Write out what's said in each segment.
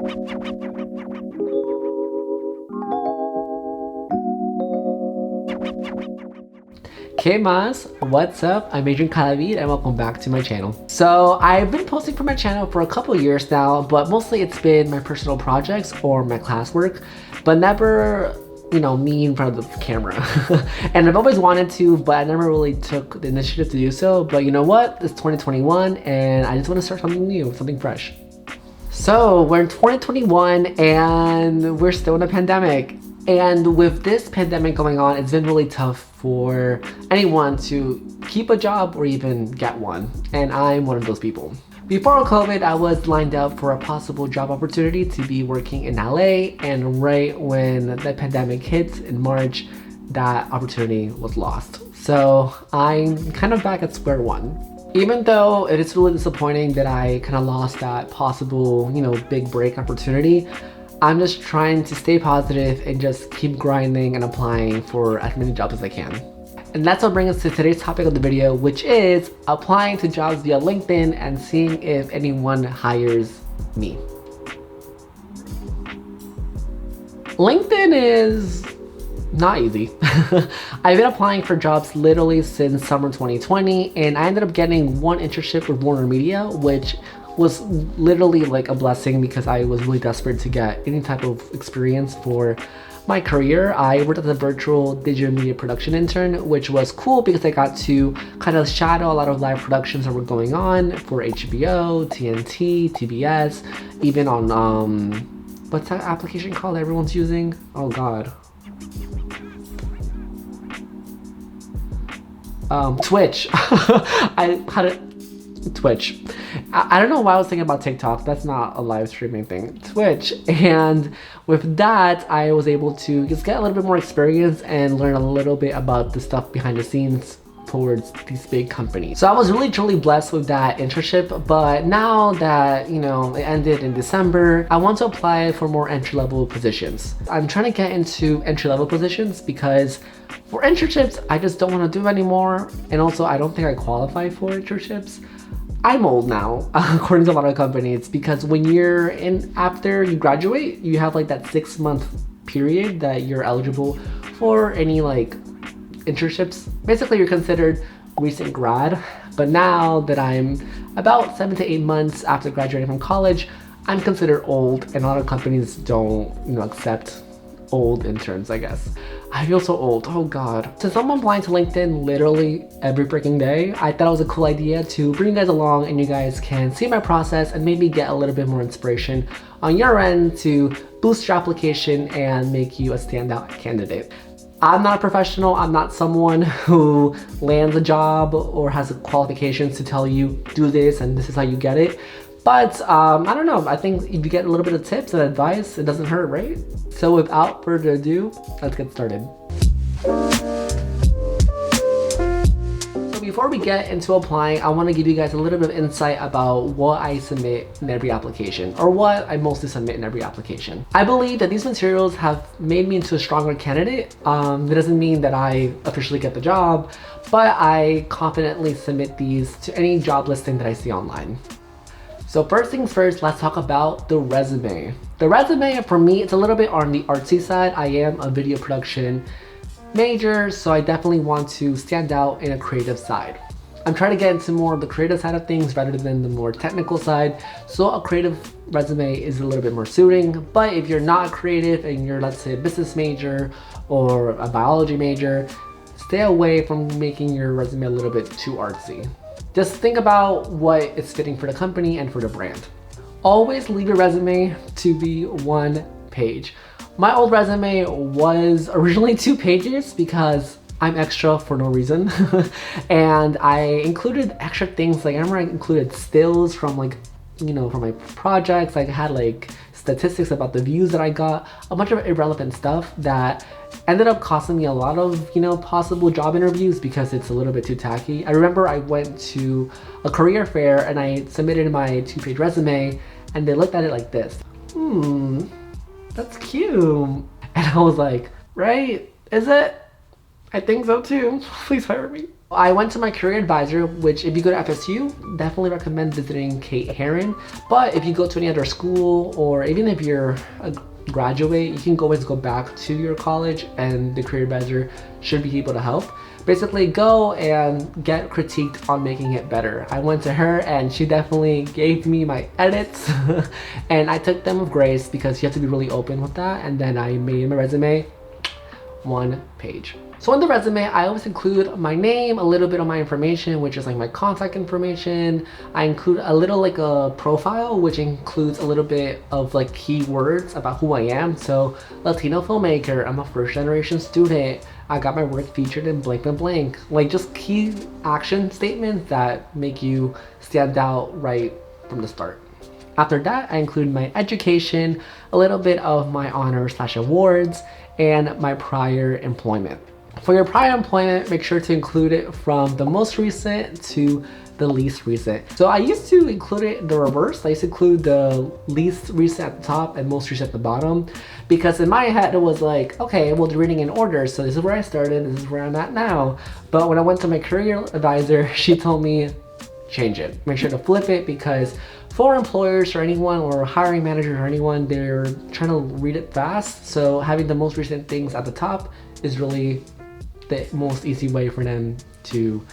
Hey Mas, what's up? I'm Adrian Cadavid and welcome back to my channel. So I've been posting for my channel for a couple years now, but mostly it's been my personal projects or my classwork, but never, me in front of the camera. And I've always wanted to, but I never really took the initiative to do so. But you know what? It's 2021 and I just want to start something new, something fresh. So we're in 2021 and we're still in a pandemic. And with this pandemic going on, it's been really tough for anyone to keep a job or even get one. And I'm one of those people. Before COVID, I was lined up for a possible job opportunity to be working in LA. And right when the pandemic hit in March, that opportunity was lost. So I'm kind of back at square one. Even though it is really disappointing that I kind of lost that possible, big break opportunity, I'm just trying to stay positive and just keep grinding and applying for as many jobs as I can. And that's what brings us to today's topic of the video, which is applying to jobs via LinkedIn and seeing if anyone hires me. LinkedIn is not easy. I've been applying for jobs literally since summer 2020, and I ended up getting one internship with Warner Media, which was literally like a blessing because I was really desperate to get any type of experience for my career. I worked as a virtual digital media production intern, which was cool because I got to kind of shadow a lot of live productions that were going on for HBO, TNT, TBS, even on, what's that application called everyone's using? Oh God. Twitch. I had it. Twitch. I don't know why I was thinking about TikTok. That's not a live streaming thing. Twitch. And with that, I was able to just get a little bit more experience and learn a little bit about the stuff behind the scenes towards these big companies. So I was really truly blessed with that internship, but now that, it ended in December, I want to apply for more entry-level positions. I'm trying to get into entry-level positions because for internships, I just don't want to do anymore. And also, I don't think I qualify for internships. I'm old now, according to a lot of companies, because when you're after you graduate, you have like that 6-month period that you're eligible for any like internships. Basically, you're considered recent grad. But now that I'm about 7 to 8 months after graduating from college, I'm considered old, and a lot of companies don't, accept old interns, I guess. I feel so old, oh God. Since I'm applying to LinkedIn literally every freaking day, I thought it was a cool idea to bring you guys along and you guys can see my process and maybe get a little bit more inspiration on your end to boost your application and make you a standout candidate. I'm not a professional. I'm not someone who lands a job or has the qualifications to tell you do this and this is how you get it. But I don't know, I think if you get a little bit of tips and advice, it doesn't hurt, right? So without further ado, let's get started. So before we get into applying, I want to give you guys a little bit of insight about what I submit in every application, or what I mostly submit in every application. I believe that these materials have made me into a stronger candidate. It doesn't mean that I officially get the job, but I confidently submit these to any job listing that I see online. So first things first, let's talk about the resume. The resume, for me, it's a little bit on the artsy side. I am a video production major, so I definitely want to stand out in a creative side. I'm trying to get into more of the creative side of things rather than the more technical side. So a creative resume is a little bit more suiting. But if you're not creative and you're, let's say, a business major or a biology major, stay away from making your resume a little bit too artsy. Just think about what is fitting for the company and for the brand. Always leave your resume to be 1 page. My old resume was originally 2 pages because I'm extra for no reason. And I included extra things, like I remember I included stills from from my projects. I had like statistics about the views that I got, a bunch of irrelevant stuff that ended up costing me a lot of, possible job interviews because it's a little bit too tacky. I remember I went to a career fair and I submitted my 2-page resume and they looked at it like this. That's cute. And I was like, right? Is it? I think so too. Please hire me. I went to my career advisor, which if you go to FSU, definitely recommend visiting Kate Herron. But if you go to any other school, or even if you're a graduate, you can always go back to your college and the career advisor should be able to help. Basically go and get critiqued on making it better. I went to her and she definitely gave me my edits and I took them with grace because you have to be really open with that. And then I made my resume 1 page. So in the resume, I always include my name, a little bit of my information, which is like my contact information. I include a little like a profile, which includes a little bit of like keywords about who I am. So Latino filmmaker, I'm a first generation student. I got my work featured in blank and blank. Like just key action statements that make you stand out right from the start. After that, I include my education, a little bit of my honors/awards, and my prior employment. For your prior employment, make sure to include it from the most recent to the least recent. So I used to include it in the reverse. I used to include the least recent at the top and most recent at the bottom, because in my head it was like, okay, well, they're reading in order, so this is where I started, this is where I'm at now. But when I went to my career advisor, she told me, change it. Make sure to flip it, because for employers or anyone, or hiring managers or anyone, they're trying to read it fast. So having the most recent things at the top is really the most easy way for them to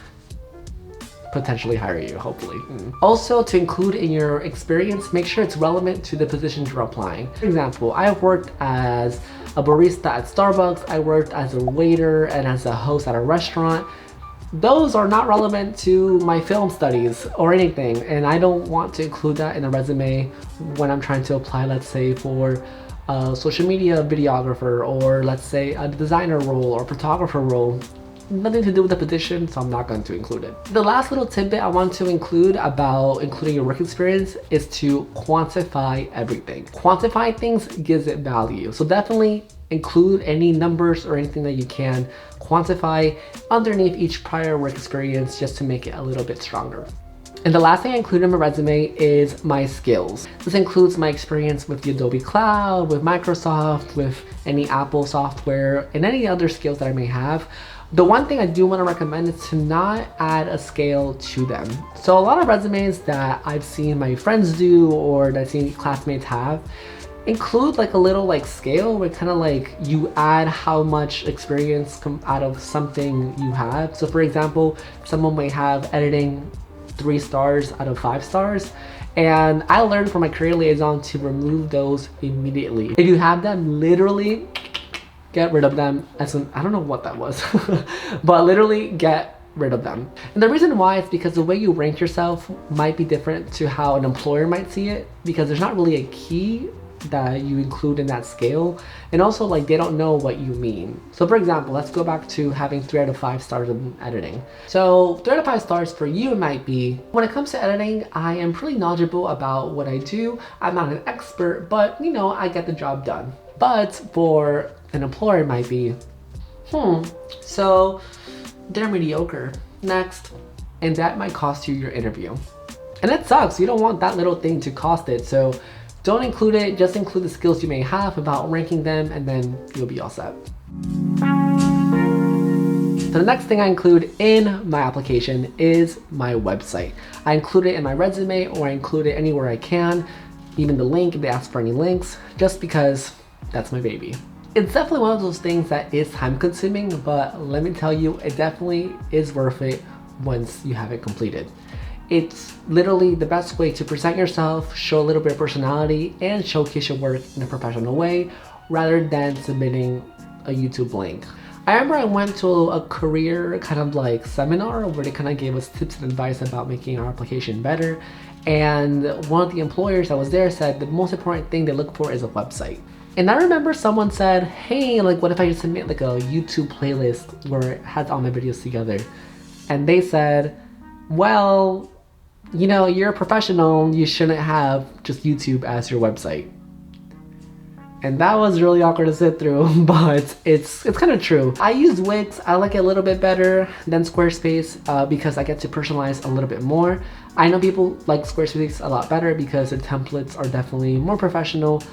potentially hire you, hopefully. Also, to include in your experience, make sure it's relevant to the positions you're applying. For example, I've worked as a barista at Starbucks, I worked as a waiter and as a host at a restaurant. Those are not relevant to my film studies or anything, and I don't want to include that in a resume when I'm trying to apply, let's say, for a social media videographer, or let's say a designer role or photographer role. Nothing to do with the position, so I'm not going to include it. The last little tidbit I want to include about including your work experience is to quantify everything. Quantifying things gives it value. So definitely include any numbers or anything that you can quantify underneath each prior work experience, just to make it a little bit stronger. And the last thing I include in my resume is my skills. This includes my experience with the Adobe Cloud, with Microsoft, with any Apple software, and any other skills that I may have. The one thing I do want to recommend is to not add a scale to them. So a lot of resumes that I've seen my friends do, or that I've seen classmates have, include like a little like scale where kind of like you add how much experience out of something you have. So for example, someone may have editing 3 stars out of 5 stars. And I learned from my career liaison to remove those immediately. If you have them, literally get rid of them as soon. I don't know what that was, but literally get rid of them. And the reason why is because the way you rank yourself might be different to how an employer might see it, because there's not really a key that you include in that scale, and also like they don't know what you mean. So for example, let's go back to having 3 out of 5 stars in editing. So 3 out of 5 stars for you might be, when it comes to editing, I am pretty knowledgeable about what I do. I'm not an expert, but you know, I get the job done. But for an employer, it might be, so they're mediocre. Next. And that might cost you your interview. And it sucks. You don't want that little thing to cost it. So don't include it, just include the skills you may have about ranking them, and then you'll be all set. So the next thing I include in my application is my website. I include it in my resume, or I include it anywhere I can, even the link if they ask for any links, just because that's my baby. It's definitely one of those things that is time consuming, but let me tell you, it definitely is worth it once you have it completed. It's literally the best way to present yourself, show a little bit of personality, and showcase your work in a professional way, rather than submitting a YouTube link. I remember I went to a career kind of like seminar where they kind of gave us tips and advice about making our application better. And one of the employers that was there said the most important thing they look for is a website. And I remember someone said, hey, like what if I just submit like a YouTube playlist where it has all my videos together? And they said, well, you know, you're a professional, you shouldn't have just YouTube as your website. And that was really awkward to sit through, but it's kind of true. I use Wix. I like it a little bit better than Squarespace because I get to personalize a little bit more. I know people like Squarespace a lot better because the templates are definitely more professional.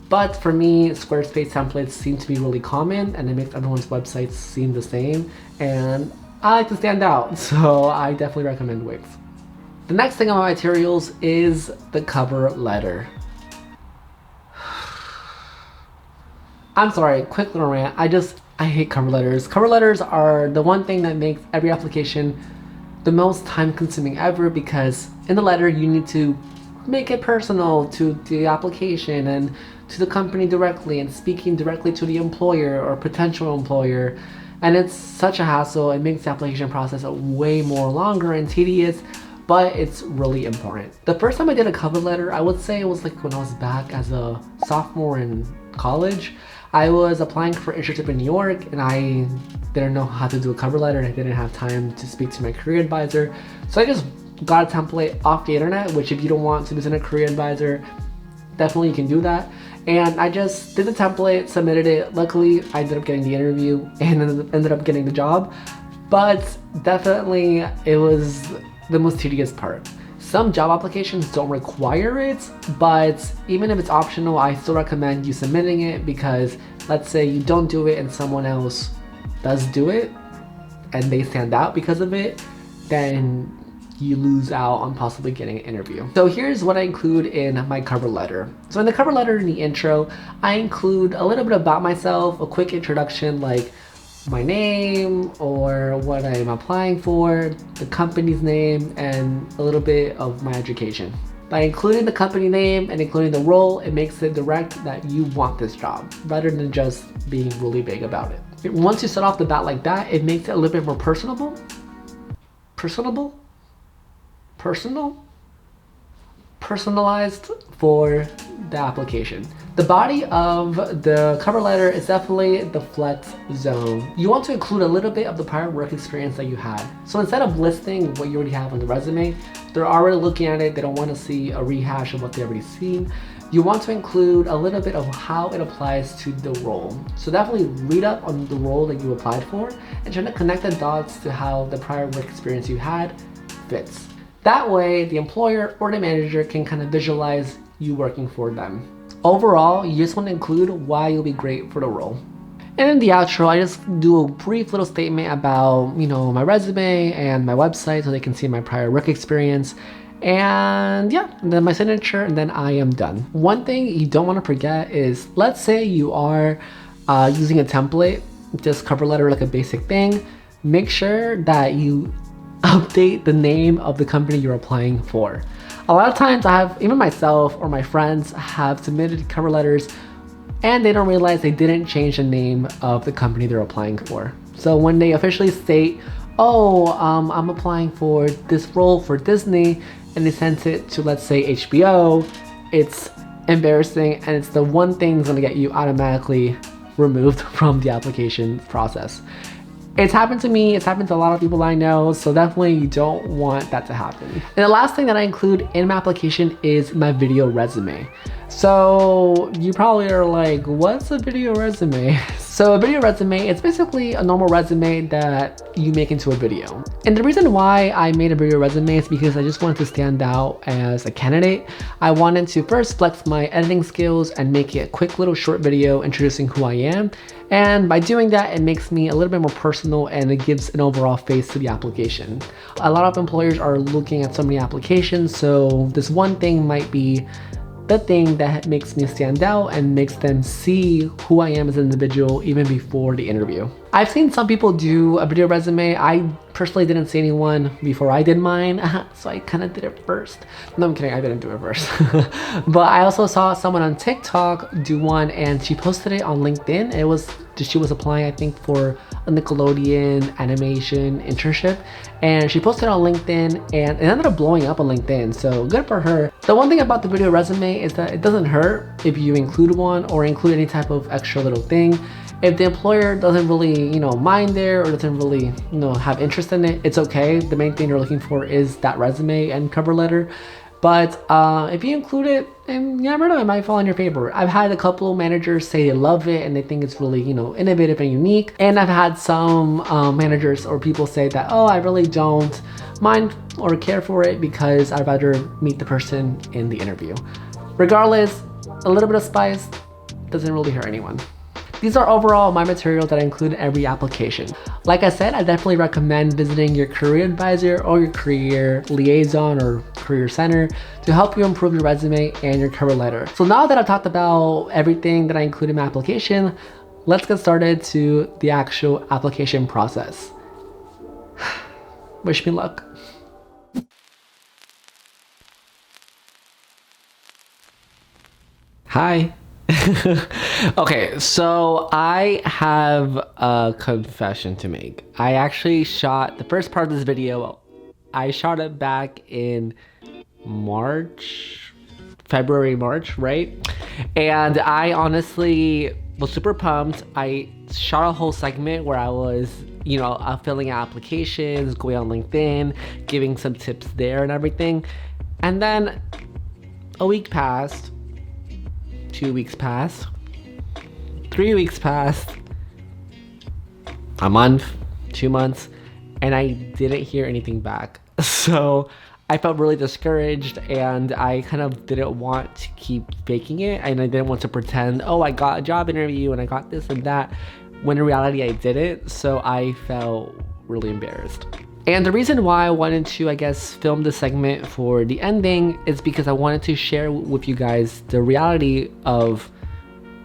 But for me, Squarespace templates seem to be really common, and it makes everyone's websites seem the same. And I like to stand out, so I definitely recommend wigs. The next thing on my materials is the cover letter. I'm sorry, quick little rant. I hate cover letters. Cover letters are the one thing that makes every application the most time consuming ever, because in the letter you need to make it personal to the application and to the company directly, and speaking directly to the employer or potential employer. And it's such a hassle. It makes the application process way more longer and tedious, but it's really important. The first time I did a cover letter, I would say it was like when I was back as a sophomore in college. I was applying for an internship in New York, and I didn't know how to do a cover letter, and I didn't have time to speak to my career advisor. So I just got a template off the internet, which if you don't want to visit a career advisor, definitely you can do that. And I just did the template, submitted it. Luckily, I ended up getting the interview and ended up getting the job. But definitely, it was the most tedious part. Some job applications don't require it, but even if it's optional, I still recommend you submitting it, because let's say you don't do it and someone else does do it and they stand out because of it, then you lose out on possibly getting an interview. So here's what I include in my cover letter. So in the cover letter, in the intro, I include a little bit about myself, a quick introduction like my name or what I'm applying for, the company's name, and a little bit of my education. By including the company name and including the role, it makes it direct that you want this job, rather than just being really vague about it. Once you start off the bat like that, it makes it a little bit more personal, personalized for the application. The body of the cover letter is definitely the flex zone. You want to include a little bit of the prior work experience that you had. So instead of listing what you already have on the resume, they're already looking at it, they don't want to see a rehash of what they already seen. You want to include a little bit of how it applies to the role. So definitely read up on the role that you applied for and try to connect the dots to how the prior work experience you had fits. That way, the employer or the manager can kind of visualize you working for them. Overall, you just want to include why you'll be great for the role. And in the outro, I just do a brief little statement about, my resume and my website so they can see my prior work experience. And yeah, and then my signature, and then I am done. One thing you don't want to forget is, let's say you are using a template, just cover letter like a basic thing. Make sure that you update the name of the company you're applying for. A lot of times even myself or my friends have submitted cover letters and they don't realize they didn't change the name of the company they're applying for. So when they officially state, I'm applying for this role for Disney, and they sent it to, let's say, HBO, it's embarrassing, and it's the one thing that's gonna get you automatically removed from the application process. It's happened to me, it's happened to a lot of people I know, so definitely you don't want that to happen. And the last thing that I include in my application is my video resume. So you probably are like, what's a video resume? So a video resume, it's basically a normal resume that you make into a video. And the reason why I made a video resume is because I just wanted to stand out as a candidate. I wanted to first flex my editing skills and make it a quick little short video introducing who I am. And by doing that, it makes me a little bit more personal and it gives an overall face to the application. A lot of employers are looking at so many applications, so this one thing might be the thing that makes me stand out and makes them see who I am as an individual even before the interview. I've seen some people do a video resume. I personally didn't see anyone before I did mine, so I kind of did it first. No, I'm kidding, I didn't do it first. But I also saw someone on TikTok do one, and she posted it on LinkedIn. She was applying, I think, for a Nickelodeon animation internship, and she posted it on LinkedIn, and it ended up blowing up on LinkedIn, so good for her. The one thing about the video resume is that it doesn't hurt if you include one or include any type of extra little thing. If the employer doesn't really, mind there, or doesn't really, have interest in it, it's okay. The main thing you're looking for is that resume and cover letter. But if you include it, and you never know, it might fall in your favor. I've had a couple of managers say they love it and they think it's really, innovative and unique. And I've had some managers or people say that, I really don't mind or care for it because I'd rather meet the person in the interview. Regardless, a little bit of spice doesn't really hurt anyone. These are overall my materials that I include in every application. Like I said, I definitely recommend visiting your career advisor or your career liaison or career center to help you improve your resume and your cover letter. So now that I've talked about everything that I include in my application, let's get started to the actual application process. Wish me luck. Hi. Okay, so I have a confession to make. I actually shot the first part of this video. I shot it back in February, March, right? And I honestly was super pumped. I shot a whole segment where I was, filling out applications, going on LinkedIn, giving some tips there and everything. And then a week passed, 2 weeks passed, 3 weeks passed, a month, 2 months, and I didn't hear anything back. So I felt really discouraged, and I kind of didn't want to keep faking it, and I didn't want to pretend, oh, I got a job interview and I got this and that, when in reality I didn't. So I felt really embarrassed. And the reason why I wanted to, film this segment for the ending is because I wanted to share with you guys the reality of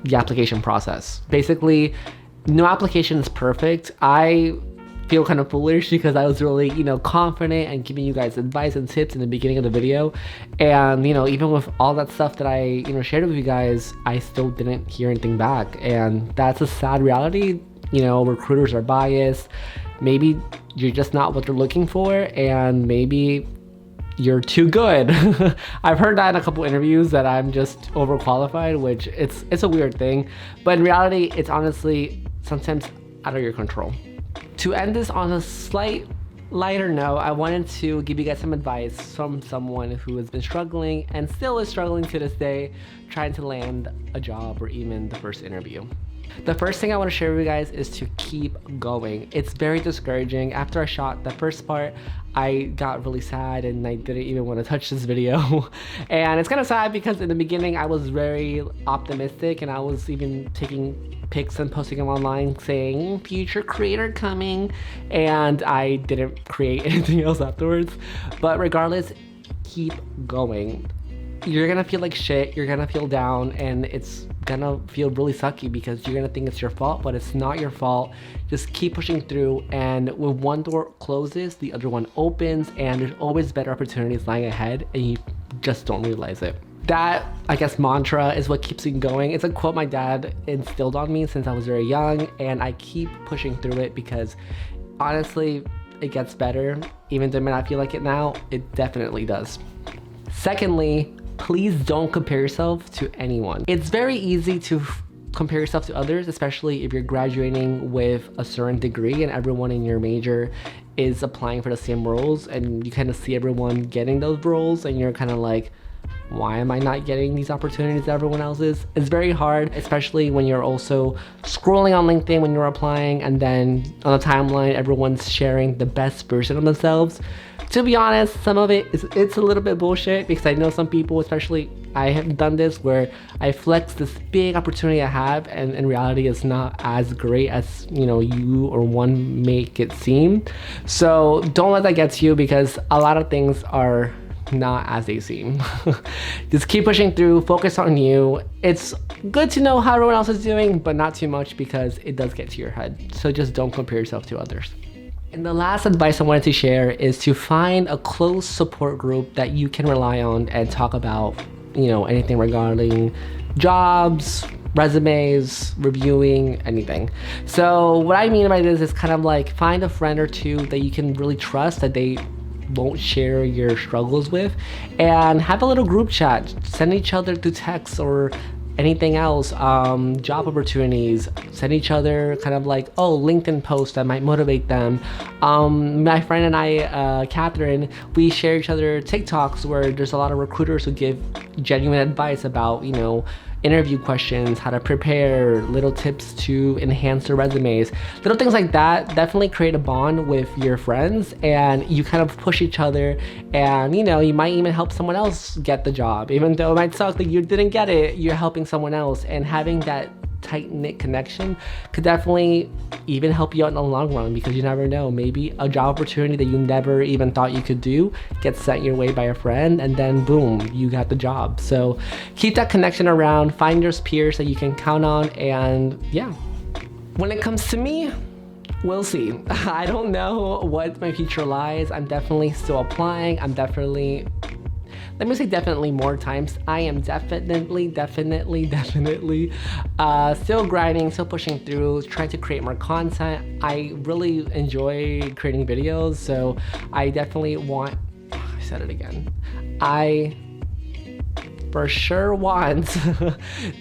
the application process. Basically, no application is perfect. I feel kind of foolish because I was really, confident and giving you guys advice and tips in the beginning of the video. And, even with all that stuff that I, shared with you guys, I still didn't hear anything back. And that's a sad reality. Recruiters are biased. Maybe you're just not what they're looking for, and maybe you're too good. I've heard that in a couple interviews that I'm just overqualified, which it's a weird thing, but in reality, it's honestly sometimes out of your control. To end this on a slight lighter note, I wanted to give you guys some advice from someone who has been struggling and still is struggling to this day, trying to land a job or even the first interview. The first thing I want to share with you guys is to keep going. It's very discouraging. After I shot the first part, I got really sad and I didn't even want to touch this video. And it's kind of sad because in the beginning I was very optimistic, and I was even taking pics and posting them online saying future creator coming, and I didn't create anything else afterwards. But regardless, keep going. You're gonna feel like shit, you're gonna feel down, and it's gonna feel really sucky because you're gonna think it's your fault, but it's not your fault. Just keep pushing through, and when one door closes, the other one opens, and there's always better opportunities lying ahead, and you just don't realize it. That, mantra is what keeps me going. It's a quote my dad instilled on me since I was very young, and I keep pushing through it because honestly, it gets better. Even though it may not feel like it now, it definitely does. Secondly, please don't compare yourself to anyone. It's very easy to compare yourself to others, especially if you're graduating with a certain degree and everyone in your major is applying for the same roles, and you kind of see everyone getting those roles and you're kind of like, why am I not getting these opportunities that everyone else is? It's very hard, especially when you're also scrolling on LinkedIn when you're applying, and then on the timeline, everyone's sharing the best version of themselves. To be honest, some of it's a little bit bullshit, because I know some people, especially I have done this, where I flex this big opportunity I have, and in reality it's not as great as you or one make it seem. So don't let that get to you, because a lot of things are not as they seem. Just keep pushing through, focus on you. It's good to know how everyone else is doing, but not too much, because it does get to your head. So just don't compare yourself to others. And the last advice I wanted to share is to find a close support group that you can rely on and talk about, anything regarding jobs, resumes, reviewing, anything. So what I mean by this is kind of like find a friend or two that you can really trust, that they won't share your struggles with, and have a little group chat. Send each other through text or anything else, job opportunities. Send each other kind of like, LinkedIn posts that might motivate them. My friend and I, Catherine, we share each other TikToks where there's a lot of recruiters who give genuine advice about, interview questions, how to prepare, little tips to enhance their resumes. Little things like that definitely create a bond with your friends, and you kind of push each other, and you might even help someone else get the job. Even though it might suck that you didn't get it, you're helping someone else, and having that tight-knit connection could definitely even help you out in the long run, because you never know, maybe a job opportunity that you never even thought you could do gets sent your way by a friend, and then boom, you got the job. So keep that connection around, find your peers that you can count on, and yeah. When it comes to me, we'll see. I don't know what my future lies. I'm definitely still applying. I'm definitely, let me say definitely more times. I am definitely still grinding, still pushing through, trying to create more content. I really enjoy creating videos, so I definitely want, I said it again. I for sure want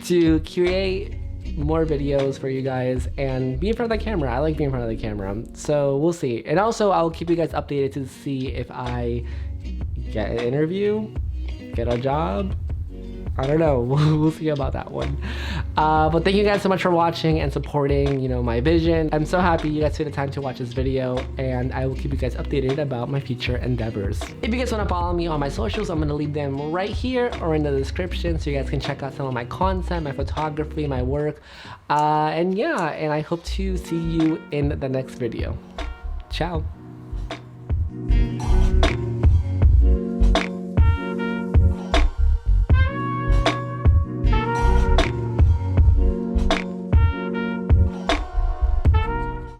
to create more videos for you guys and be in front of the camera. I like being in front of the camera, so we'll see. And also I'll keep you guys updated to see if I get an interview, get a job. I don't know. We'll see about that one. But thank you guys so much for watching and supporting, you know, my vision. I'm so happy you guys took the time to watch this video, and I will keep you guys updated about my future endeavors. If you guys want to follow me on my socials, I'm going to leave them right here or in the description, so you guys can check out some of my content, my photography, my work. And yeah, and I hope to see you in the next video. Ciao.